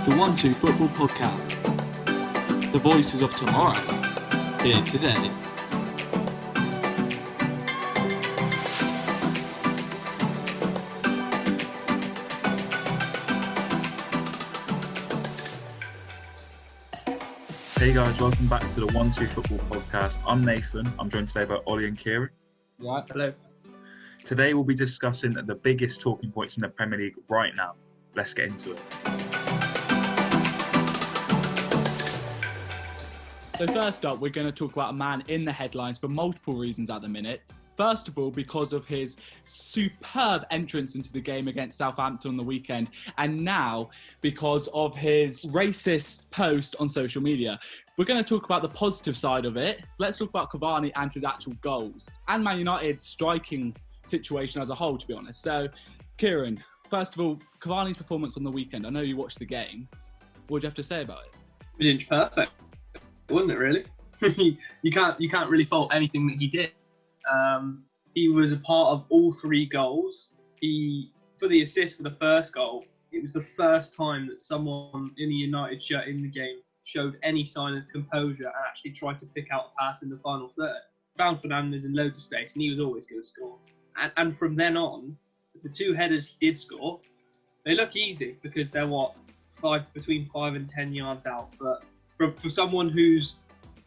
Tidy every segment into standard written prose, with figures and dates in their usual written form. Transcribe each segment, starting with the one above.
The O2F Football Podcast. The voices of tomorrow, here today. Hey guys, welcome back to the O2F Football Podcast. I'm Nathan. I'm joined today by Ollie and Kieran. Right, hello. Today we'll be discussing the biggest talking points in the Premier League right now. Let's get into it. So first up, we're going to talk about a man in the headlines for multiple reasons at the minute. First of all, because of his superb entrance into the game against Southampton on the weekend, and now because of his racist post on social media. We're going to talk about the positive side of it. Let's talk about Cavani and his actual goals, and Man United's striking situation as a whole, to be honest. So, Kieran, first of all, Cavani's performance on the weekend. I know you watched the game. What do you have to say about it? Inch perfect, wasn't it? Really, you can't really fault anything that he did. He was a part of all three goals. For the assist for the first goal, it was the first time that someone in a United shirt in the game showed any sign of composure and actually tried to pick out a pass in the final third. Found Fernandes in loads of space, and he was always going to score. And from then on, the two headers he did score, they look easy because they're between 5 and 10 yards out. But for someone who's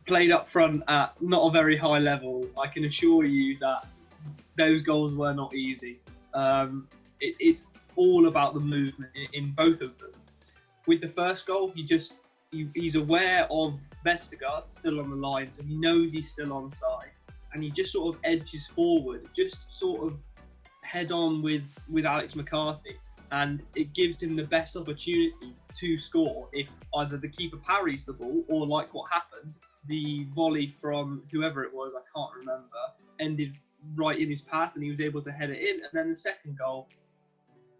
played up front at not a very high level, I can assure you that those goals were not easy. It's all about the movement in both of them. With the first goal, he's aware of Vestergaard still on the line, so he knows he's still onside, and he just sort of edges forward, just sort of head on with Alex McCarthy, and it gives him the best opportunity to score if either the keeper parries the ball or, like what happened, the volley from whoever it was, I can't remember, ended right in his path and he was able to head it in. And then the second goal,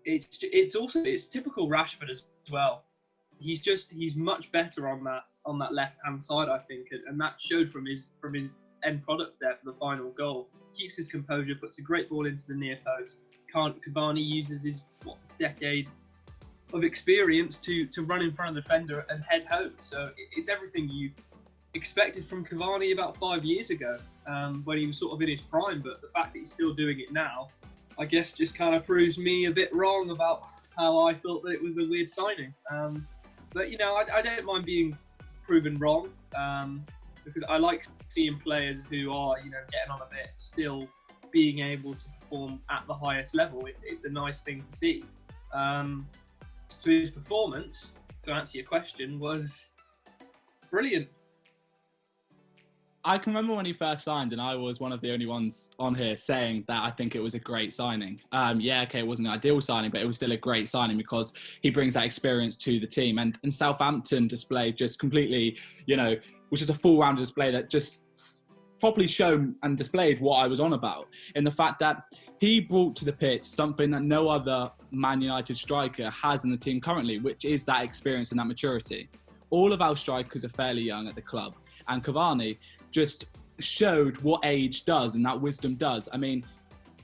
it's typical Rashford as well. He's much better on that left hand side, I think, and that showed from his end product there for the final goal. Keeps his composure, puts a great ball into the near post. Cavani uses his decade of experience to run in front of the defender and head home. So it's everything you expected from Cavani about 5 years ago, when he was sort of in his prime. But the fact that he's still doing it now, I guess, just kind of proves me a bit wrong about how I thought that it was a weird signing. But I don't mind being proven wrong, because I like seeing players who are getting on a bit still being able to perform at the highest level. It's a nice thing to see. So his performance, to answer your question, was brilliant. I can remember when he first signed, and I was one of the only ones on here saying that I think it was a great signing. It wasn't an ideal signing, but it was still a great signing because he brings that experience to the team. And Southampton displayed just completely, which is a full-round display that just properly shown and displayed what I was on about, in the fact that he brought to the pitch something that no other Man United striker has in the team currently, which is that experience and that maturity. All of our strikers are fairly young at the club, and Cavani just showed what age does and that wisdom does. I mean,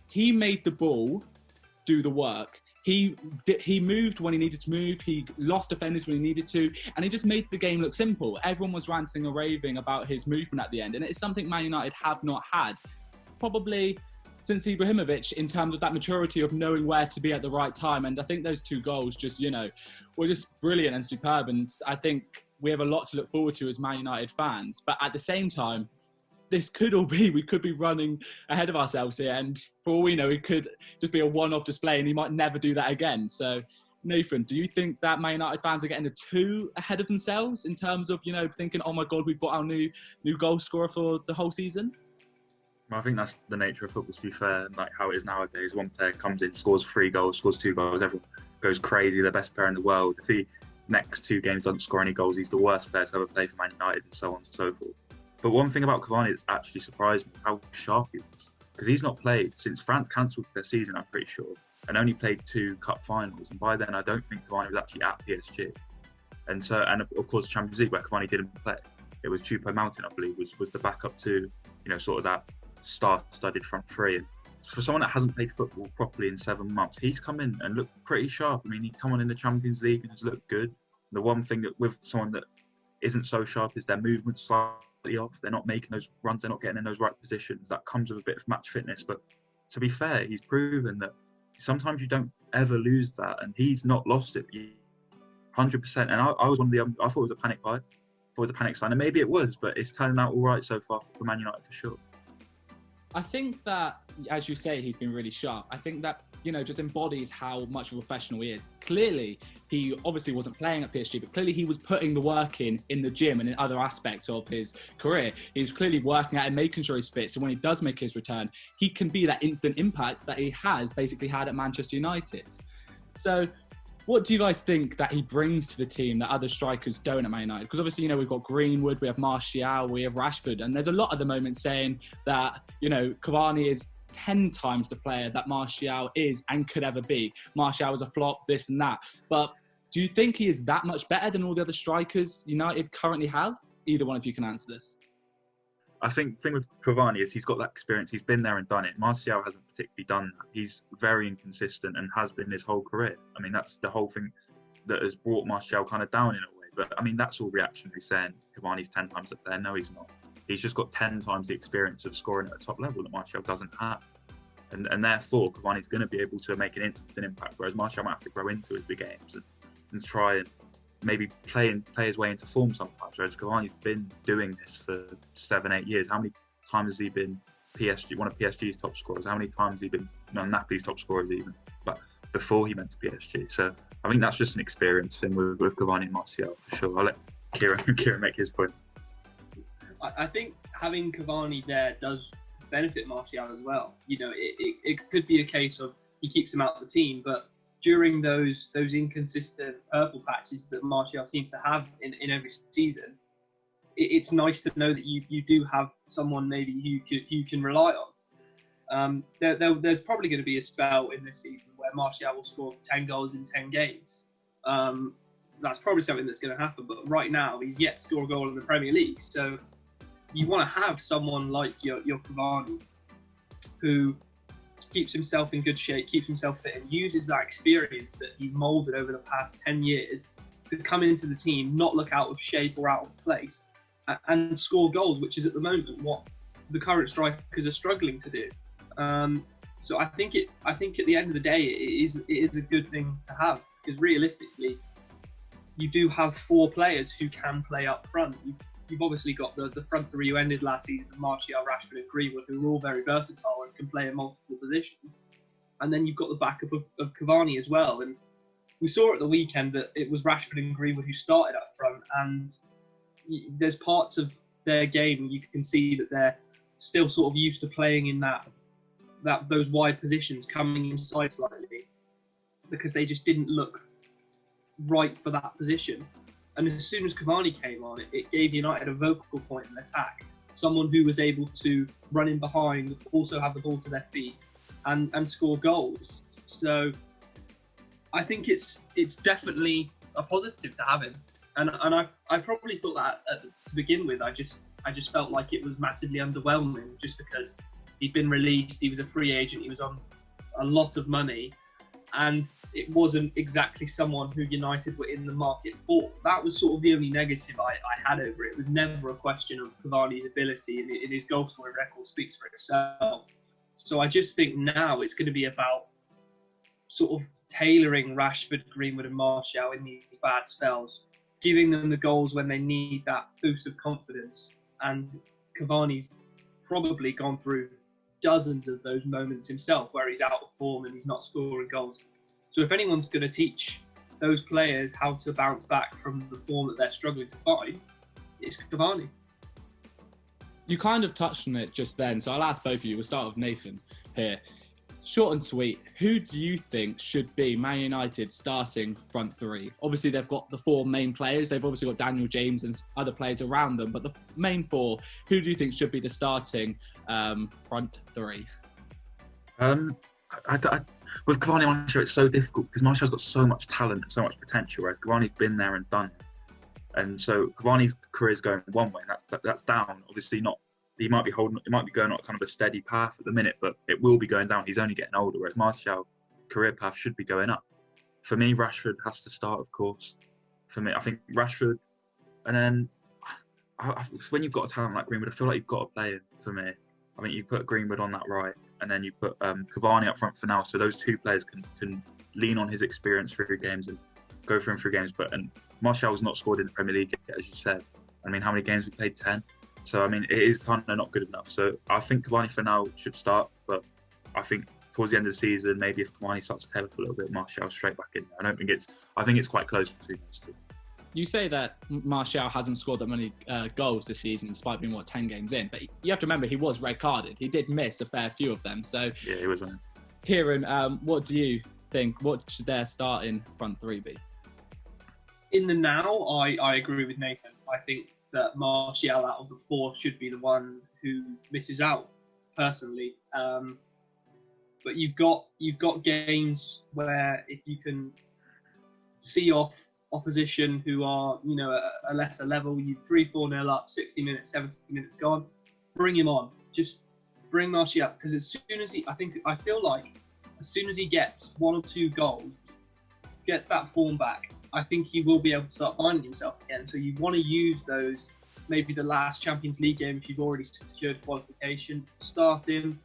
he made the ball do the work. He moved when he needed to move. He lost defenders when he needed to, and he just made the game look simple. Everyone was ranting and raving about his movement at the end, and it's something Man United have not had probably since Ibrahimovic, in terms of that maturity of knowing where to be at the right time. And I think those two goals just, were just brilliant and superb. And I think we have a lot to look forward to as Man United fans. But at the same time, we could be running ahead of ourselves here. And for all we know, it could just be a one-off display and he might never do that again. So, Nathan, do you think that Man United fans are getting too ahead of themselves in terms of, thinking, oh my God, we've got our new goal scorer for the whole season? I think that's the nature of football, to be fair, like how it is nowadays. One player comes in, scores 3 goals, scores 2 goals, everyone goes crazy, the best player in the world. If he next 2 games doesn't score any goals, he's the worst player to ever play for Man United, and so on and so forth. But one thing about Cavani that's actually surprised me is how sharp he was. Because he's not played since France cancelled their season, I'm pretty sure, and only played 2 cup finals. And by then, I don't think Cavani was actually at PSG. And of course, the Champions League, where Cavani didn't play. It was Choupo-Moting, I believe, was the backup to, sort of that star-studded front three. And for someone that hasn't played football properly in 7 months, he's come in and looked pretty sharp. I mean, he come on in the Champions League and has looked good. The one thing that with someone that isn't so sharp is their movement slightly off. They're not making those runs. They're not getting in those right positions. That comes with a bit of match fitness. But to be fair, he's proven that sometimes you don't ever lose that, and he's not lost it. 100%. And I was one of the. I thought it was a panic buy. I thought it was a panic sign, and maybe it was, but it's turning out all right so far for Man United for sure. I think that, as you say, he's been really sharp. I think that, just embodies how much of a professional he is. Clearly, he obviously wasn't playing at PSG, but clearly he was putting the work in the gym and in other aspects of his career. He was clearly working at and making sure he's fit. So when he does make his return, he can be that instant impact that he has basically had at Manchester United. So what do you guys think that he brings to the team that other strikers don't at Man United? Because obviously, we've got Greenwood, we have Martial, we have Rashford, and there's a lot at the moment saying that, Cavani is 10 times the player that Martial is and could ever be. Martial was a flop, this and that. But do you think he is that much better than all the other strikers United currently have? Either one of you can answer this. I think the thing with Cavani is he's got that experience. He's been there and done it. Martial hasn't particularly done that. He's very inconsistent and has been his whole career. I mean, that's the whole thing that has brought Martial kind of down in a way. But I mean, that's all reactionary saying Cavani's 10 times up there. No, he's not. He's just got 10 times the experience of scoring at the top level that Martial doesn't have. And therefore, Cavani's going to be able to make an instant impact, whereas Martial might have to grow into his big games and try and maybe play his way into form sometimes, whereas Cavani's been doing this for 7-8 years. How many times has he been one of PSG's top scorers? How many times has he been Napoli's top scorers even? But before he went to PSG. So I think that's just an experience thing with Cavani and Martial for sure. I'll let Kieran make his point. I think having Cavani there does benefit Martial as well. It could be a case of he keeps him out of the team, but during those inconsistent purple patches that Martial seems to have in every season, it's nice to know that you do have someone maybe you can rely on. There's probably going to be a spell in this season where Martial will score 10 goals in 10 games. That's probably something that's going to happen, but right now he's yet to score a goal in the Premier League. So you want to have someone like your Cavani who keeps himself in good shape, keeps himself fit, and uses that experience that he's moulded over the past 10 years to come into the team, not look out of shape or out of place, and score goals, which is at the moment what the current strikers are struggling to do. So I think at the end of the day, it is a good thing to have, because realistically, you do have 4 players who can play up front. You've obviously got the front 3 who ended last season, Martial, Rashford and Greenwood, who are all very versatile and can play in multiple positions. And then you've got the backup of Cavani as well. And we saw at the weekend that it was Rashford and Greenwood who started up front. And there's parts of their game you can see that they're still sort of used to playing in those wide positions, coming inside slightly, because they just didn't look right for that position. And as soon as Cavani came on, it gave United a vocal point in attack. Someone who was able to run in behind, also have the ball to their feet, and score goals. So I think it's definitely a positive to have him. And I probably thought that to begin with. I just felt like it was massively underwhelming, just because he'd been released, he was a free agent, he was on a lot of money, and it wasn't exactly someone who United were in the market for. That was sort of the only negative I had over it. It was never a question of Cavani's ability, and his goal scoring record speaks for itself. So I just think now it's going to be about sort of tailoring Rashford, Greenwood and Martial in these bad spells, giving them the goals when they need that boost of confidence. And Cavani's probably gone through dozens of those moments himself where he's out of form and he's not scoring goals. So if anyone's going to teach those players how to bounce back from the form that they're struggling to find, it's Cavani. You kind of touched on it just then, so I'll ask both of you. We'll start with Nathan here. Short and sweet, who do you think should be Man United's starting front 3? Obviously, they've got the 4 main players. They've obviously got Daniel James and other players around them, but the main 4, who do you think should be the starting front 3? With Cavani and Martial, it's so difficult because Martial's got so much talent and so much potential, whereas Cavani's been there and done it. And so Cavani's career is going one way, and that's down. Obviously, not. He might be going on kind of a steady path at the minute, but it will be going down. He's only getting older, whereas Martial's career path should be going up. For me, Rashford has to start, of course. for me. I think Rashford, and then when you've got a talent like Greenwood, I feel like you've got to play him for me. I think you put Greenwood on that right, and then you put Cavani up front for now, so those two players can lean on his experience through games and go through him through games. And Martial's not scored in the Premier League yet, as you said. I mean, how many games we played? 10. So I mean, it is kind of not good enough. So I think Cavani for now should start, but I think towards the end of the season, maybe if Cavani starts to tail up a little bit, Martial straight back in. I think it's quite close between those two. You say that Martial hasn't scored that many goals this season, despite being 10 games in. But you have to remember he was red carded. He did miss a fair few of them. So yeah, he was winning. Kieran, what do you think? What should their starting front three be? In the now, I agree with Nathan. I think that Martial out of the four should be the one who misses out, personally. But you've got games where if you can see off opposition who are, a lesser level, you 3-4-0 up, 60 minutes, 70 minutes gone, bring him on. Just bring Martial, because as soon as I feel like as soon as he gets 1 or 2 goals, gets that form back, I think he will be able to start finding himself again. So you want to use those, maybe the last Champions League game if you've already secured qualification, start him,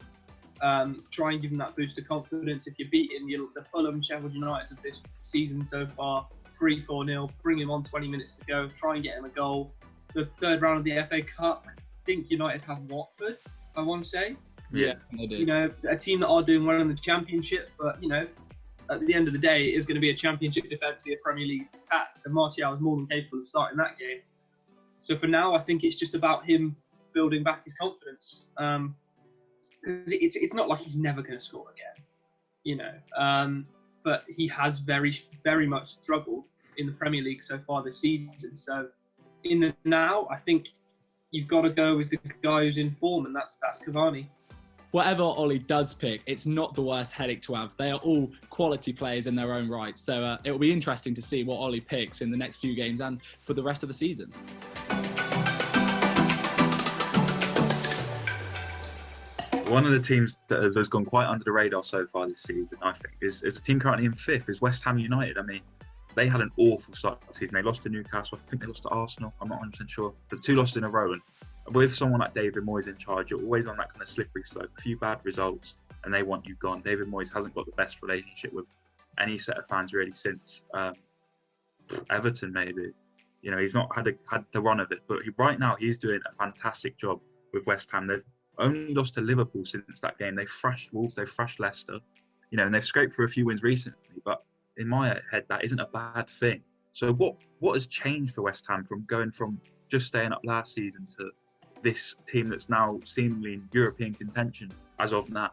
try and give him that boost of confidence. If you're beating the Fulham, Sheffield United of this season so far, 3-4-0, bring him on 20 minutes to go, try and get him a goal. The third round of the FA Cup, I think United have Watford, I want to say. Yeah, they do. A team that are doing well in the Championship, but, at the end of the day, it is going to be a Championship defence via Premier League attack. So Martial is more than capable of starting that game. So for now, I think it's just about him building back his confidence. Because it's not like he's never going to score again, but he has very, very much struggled in the Premier League so far this season. So in the now, I think you've got to go with the guy who's in form, and that's Cavani. Whatever Ollie does pick, it's not the worst headache to have. They are all quality players in their own right. So it will be interesting to see what Ollie picks in the next few games and for the rest of the season. One of the teams that has gone quite under the radar so far this season, I think, is a team currently in 5th, is West Ham United. I mean, they had an awful start to the season. They lost to Newcastle. I think they lost to Arsenal. I'm not 100% sure. But 2 losses in a row. And with someone like David Moyes in charge, you're always on that kind of slippery slope. A few bad results and they want you gone. David Moyes hasn't got the best relationship with any set of fans really since Everton, maybe. He's not had the run of it. But right now, he's doing a fantastic job with West Ham. They've only lost to Liverpool since that game. They've thrashed Wolves, they've thrashed Leicester, and they've scraped through a few wins recently. But in my head, that isn't a bad thing. So what has changed for West Ham from going from just staying up last season to this team that's now seemingly in European contention as of now?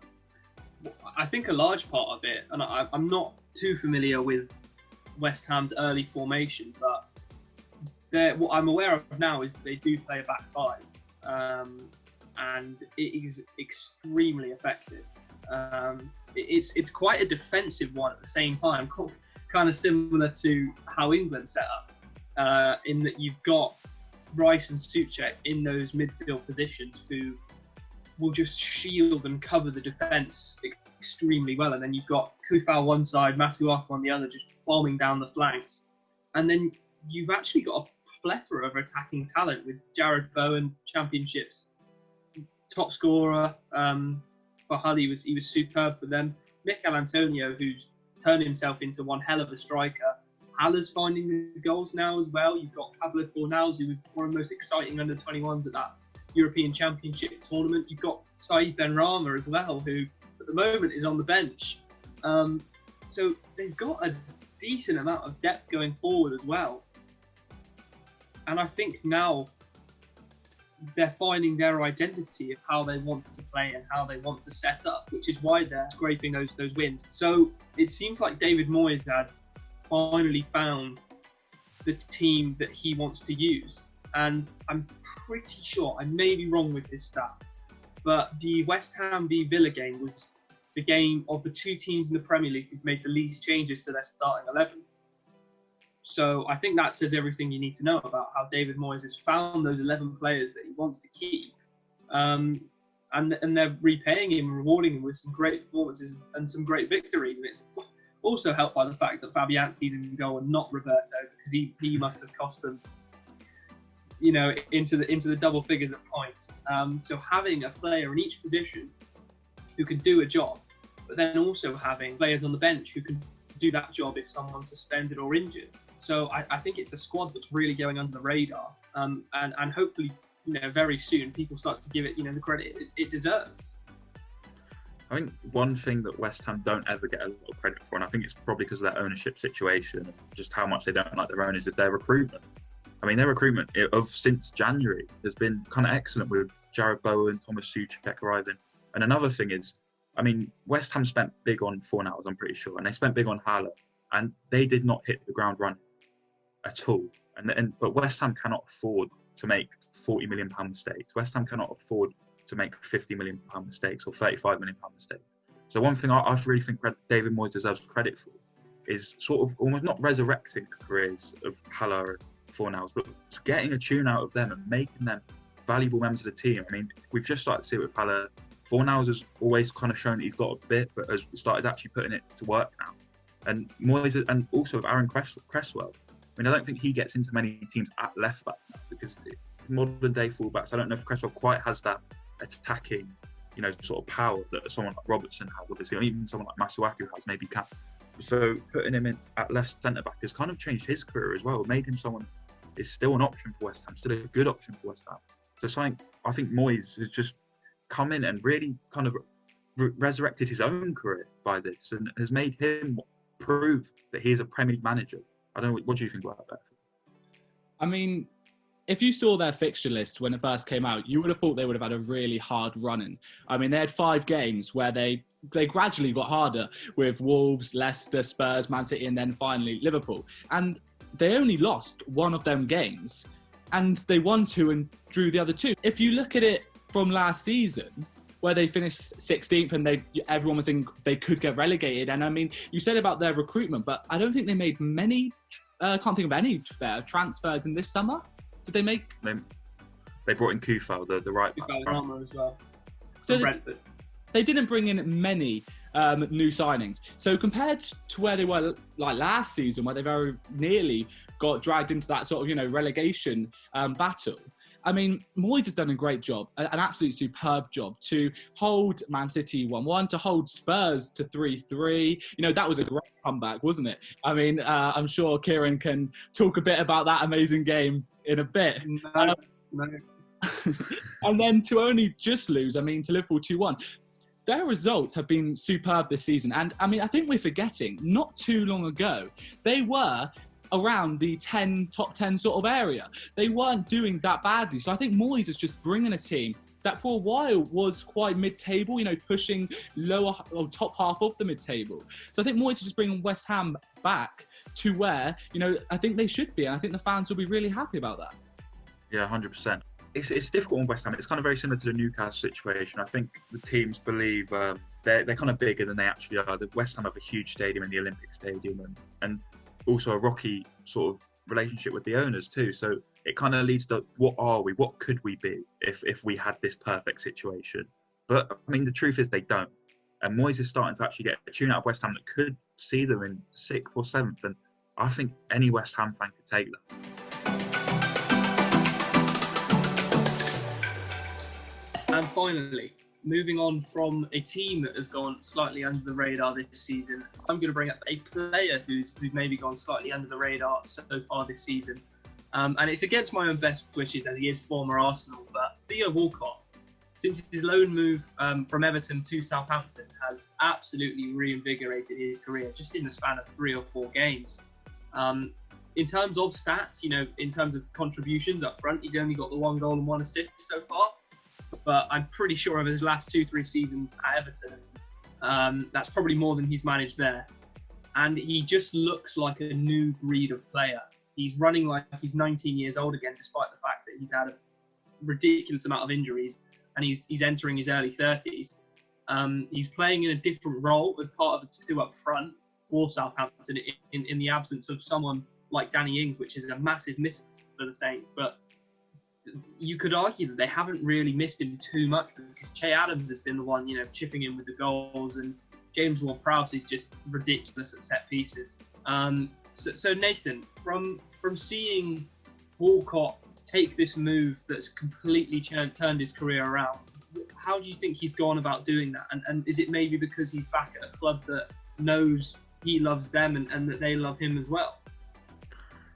I think a large part of it, and I'm not too familiar with West Ham's early formation, but what I'm aware of now is that they do play a back 5. And it is extremely effective. It's quite a defensive one at the same time, kind of similar to how England set up, in that you've got Rice and Soucek in those midfield positions who will just shield and cover the defence extremely well. And then you've got Kufal one side, Masuaku on the other, just bombing down the flanks. And then you've actually got a plethora of attacking talent with Jared Bowen, Championships top scorer for Hull. He was superb for them. Mikel Antonio, who's turned himself into one hell of a striker. Haller's finding the goals now as well. You've got Pablo Fornals, who was one of the most exciting under-21s at that European Championship tournament. You've got Saïd Benrahma as well, who at the moment is on the bench. So they've got a decent amount of depth going forward as well. And I think now they're finding their identity of how they want to play and how they want to set up, which is why they're scraping those wins. So it seems like David Moyes has finally found the team that he wants to use. And I'm pretty sure, I may be wrong with this stat, but the West Ham v Villa game was the game of the 2 teams in the Premier League who've made the least changes to their starting 11. So I think that says everything you need to know about how David Moyes has found those 11 players that he wants to keep. And they're repaying him and rewarding him with some great performances and some great victories. And it's Also helped by the fact that Fabianski's in goal and not Roberto, because he must have cost them, into the double figures of points. So having a player in each position who can do a job, but then also having players on the bench who can do that job if someone's suspended or injured. So I think it's a squad that's really going under the radar, and hopefully, very soon people start to give it, the credit it deserves. I think one thing that West Ham don't ever get a lot of credit for, and I think it's probably because of their ownership situation and just how much they don't like their owners, is their recruitment. I mean, their recruitment since January has been kind of excellent, with Jared Bowen, Thomas Souček arriving. And another thing is, I mean, West Ham spent big on Fornals, I'm pretty sure, and they spent big on Haller, and they did not hit the ground running at all. But West Ham cannot afford to make £40 million mistakes. West Ham cannot afford to make £50 million mistakes or £35 million mistakes. So one thing I really think David Moyes deserves credit for is sort of almost not resurrecting the careers of Haller and Fornals, but getting a tune out of them and making them valuable members of the team. I mean, we've just started to see it with Haller. Fornals has always kind of shown that he's got a bit, but has started actually putting it to work now. And Moyes, and also with Aaron Cresswell. I mean, I don't think he gets into many teams at left back now, because modern day fullbacks, I don't know if Cresswell quite has that attacking, sort of power that someone like Robertson has, obviously, or even someone like Masuaku has, maybe can. So putting him in at left centre back has kind of changed his career as well. It made him someone is still an option for West Ham, still a good option for West Ham. So something I think Moyes has just come in and really kind of resurrected his own career by this, and has made him prove that he is a Premier League manager. I don't know, what do you think about that? I mean, if you saw their fixture list when it first came out, you would have thought they would have had a really hard run-in. I mean, they had 5 games where they gradually got harder, with Wolves, Leicester, Spurs, Man City, and then finally Liverpool. And they only lost one of them games, and they won 2 and drew the other 2. If you look at it from last season, where they finished 16th and everyone was saying they could get relegated. And I mean, you said about their recruitment, but I don't think they made many, can't think of any transfers in this summer. Did they make? They brought in Kufal, the right back. Kufal as well. So they didn't bring in many new signings. So compared to where they were like last season, where they very nearly got dragged into that sort of, relegation battle, I mean, Moyes has done a great job, an absolute superb job, to hold Man City 1-1, to hold Spurs to 3-3. That was a great comeback, wasn't it? I mean, I'm sure Kieran can talk a bit about that amazing game in a bit. No. And then to only just lose, to Liverpool 2-1. Their results have been superb this season. And, I think we're forgetting, not too long ago, they were around the top 10 sort of area. They weren't doing that badly. So I think Moyes is just bringing a team that for a while was quite mid-table, pushing lower or top half of the mid-table. So I think Moyes is just bringing West Ham back to where, I think they should be. And I think the fans will be really happy about that. Yeah, 100%. It's difficult on West Ham. It's kind of very similar to the Newcastle situation. I think the teams believe they're kind of bigger than they actually are. The West Ham have a huge stadium in the Olympic Stadium, and also a rocky sort of relationship with the owners too. So it kind of leads to, what are we? What could we be if we had this perfect situation? But the truth is they don't. And Moyes is starting to actually get a tune out of West Ham that could see them in 6th or 7th. And I think any West Ham fan could take that. And finally, moving on from a team that has gone slightly under the radar this season, I'm going to bring up a player who's maybe gone slightly under the radar so far this season. And it's against my own best wishes, as he is former Arsenal, but Theo Walcott, since his loan move from Everton to Southampton, has absolutely reinvigorated his career just in the span of 3 or 4 games. In terms of stats, in terms of contributions up front, he's only got the 1 goal and 1 assist so far. But I'm pretty sure over his last 2-3 seasons at Everton, that's probably more than he's managed there. And he just looks like a new breed of player. He's running like he's 19 years old again, despite the fact that he's had a ridiculous amount of injuries, and he's entering his early 30s. He's playing in a different role as part of the 2 up front for Southampton in the absence of someone like Danny Ings, which is a massive miss for the Saints. But you could argue that they haven't really missed him too much, because Che Adams has been the one, chipping in with the goals and James Ward-Prowse is just ridiculous at set pieces. So Nathan, from seeing Walcott take this move that's completely turned his career around, how do you think he's gone about doing that? And is it maybe because he's back at a club that knows he loves them and that they love him as well?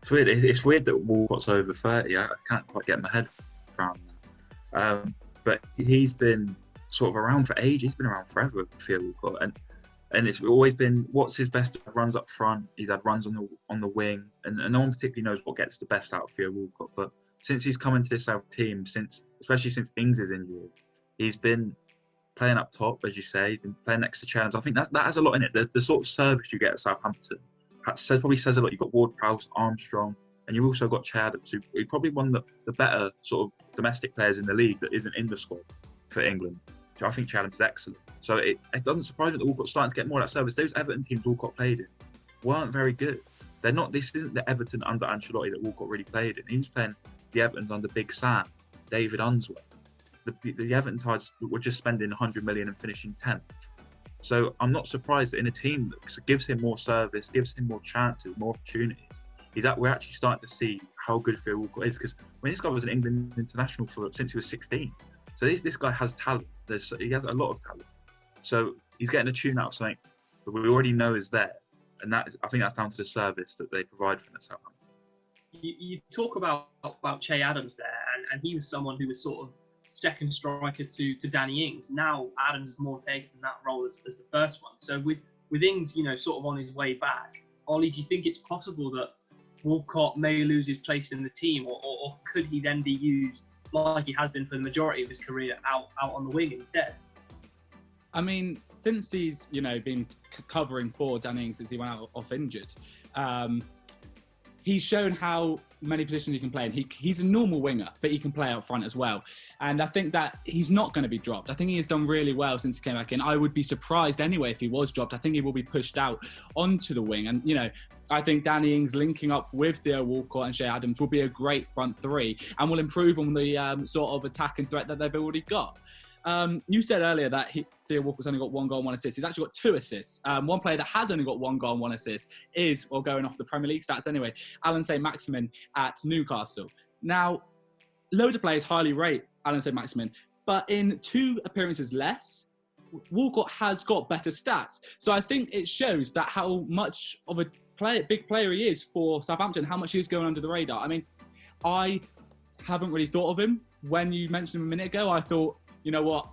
It's weird. It's weird that Walcott's over 30. I can't quite get my head around that. But he's been sort of around for ages. He's been around forever, Theo Walcott, and it's always been what's his best runs up front. He's had runs on the wing, and no one particularly knows what gets the best out of Theo Walcott. But since he's come into this team, especially since Ings is injured, he's been playing up top, as you say. He's been playing next to Challenge. I think that has a lot in it. The sort of service you get at Southampton probably says a lot. You've got Ward-Prowse, Armstrong, and you've also got Che Adams, who probably one of the better sort of domestic players in the league that isn't in the squad for England. So I think Che Adams is excellent. So it doesn't surprise me that Walcott's starting to get more of that service. Those Everton teams Walcott played in weren't very good. They're not. This isn't the Everton under Ancelotti that Walcott really played in. He was playing the Evertons under Big Sam, David Unsworth. The Everton sides were just spending 100 million and finishing 10th. So I'm not surprised that in a team that gives him more service, gives him more chances, more opportunities, we're actually starting to see how good Theo Walcott is. Because when this guy was an England international since he was 16, so this guy has talent. He has a lot of talent. So he's getting a tune out of something that we already know is there, and I think that's down to the service that they provide for the Southampton. You talk about Che Adams there, and he was someone who was sort of second striker to Danny Ings. Now Adams is more taking that role as the first one. So with Ings, sort of on his way back, Ollie, do you think it's possible that Walcott may lose his place in the team, or could he then be used like he has been for the majority of his career out on the wing instead? I mean, since he's been covering for Danny Ings since he went out off injured, he's shown how many positions he can play in. He's a normal winger, but he can play out front as well. And I think that he's not going to be dropped. I think he has done really well since he came back in. I would be surprised anyway if he was dropped. I think he will be pushed out onto the wing. And, I think Danny Ings linking up with Theo Walcott and Che Adams will be a great front three and will improve on the sort of attack and threat that they've already got. You said earlier that Theo Walcott's only got 1 goal and 1 assist. He's actually got 2 assists. One player that has only got 1 goal and 1 assist is, or going off the Premier League stats anyway, Alan St-Maximin at Newcastle. Now, loads of players highly rate Alan St-Maximin, but in 2 appearances less, Walcott has got better stats. So I think it shows that how much of a big player he is for Southampton, how much he is going under the radar. I mean, I haven't really thought of him. When you mentioned him a minute ago, I thought, you know what,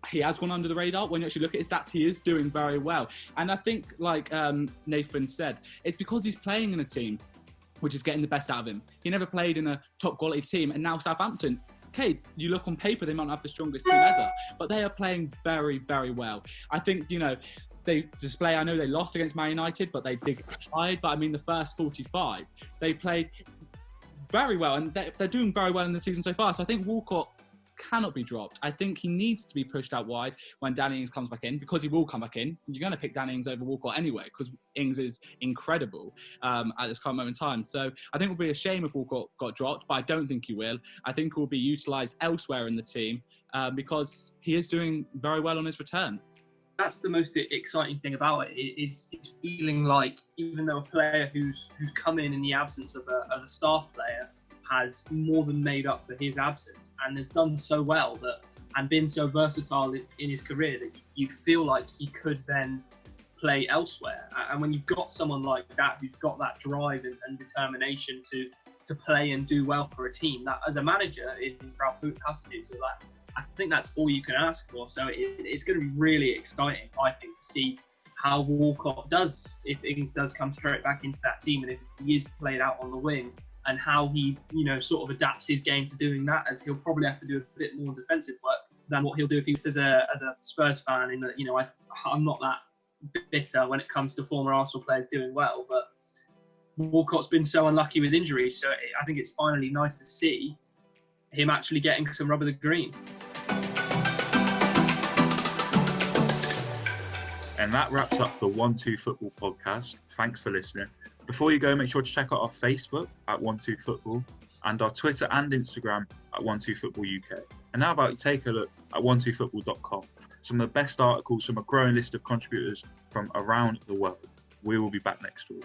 he has gone under the radar. When you actually look at his stats, he is doing very well. And I think, like Nathan said, it's because he's playing in a team which is getting the best out of him. He never played in a top quality team, and now Southampton, okay, you look on paper, they might not have the strongest team ever, but they are playing very, very well. I think, they display, I know they lost against Man United, but they did try. But I mean, the first 45, they played very well, and they're doing very well in the season so far. So I think Walcott cannot be dropped. I think he needs to be pushed out wide when Danny Ings comes back in, because he will come back in. You're going to pick Danny Ings over Walcott anyway, because Ings is incredible at this current moment in time. So I think it would be a shame if Walcott got dropped, but I don't think he will. I think he will be utilised elsewhere in the team because he is doing very well on his return. That's the most exciting thing about it, is feeling like even though a player who's come in the absence of a staff player has more than made up for his absence and has done so well and been so versatile in his career that you feel like he could then play elsewhere. And when you've got someone like that who's got that drive and determination to play and do well for a team, that as a manager in Ralph has to do. So I think that's all you can ask for. So it's going to be really exciting, I think, to see how Walcott does, if Ings does come straight back into that team, and if he is played out on the wing, and how he, sort of adapts his game to doing that, as he'll probably have to do a bit more defensive work than what he'll do if he's as a Spurs fan. In that, I'm not that bitter when it comes to former Arsenal players doing well, but Walcott's been so unlucky with injuries, so I think it's finally nice to see him actually getting some rub of the green. And that wraps up the 1-2 Football podcast. Thanks for listening. Before you go, make sure to check out our Facebook at 1-2 Football and our Twitter and Instagram at 1-2 Football UK. And now about take a look at 12football.com. some of the best articles from a growing list of contributors from around the world. We will be back next week.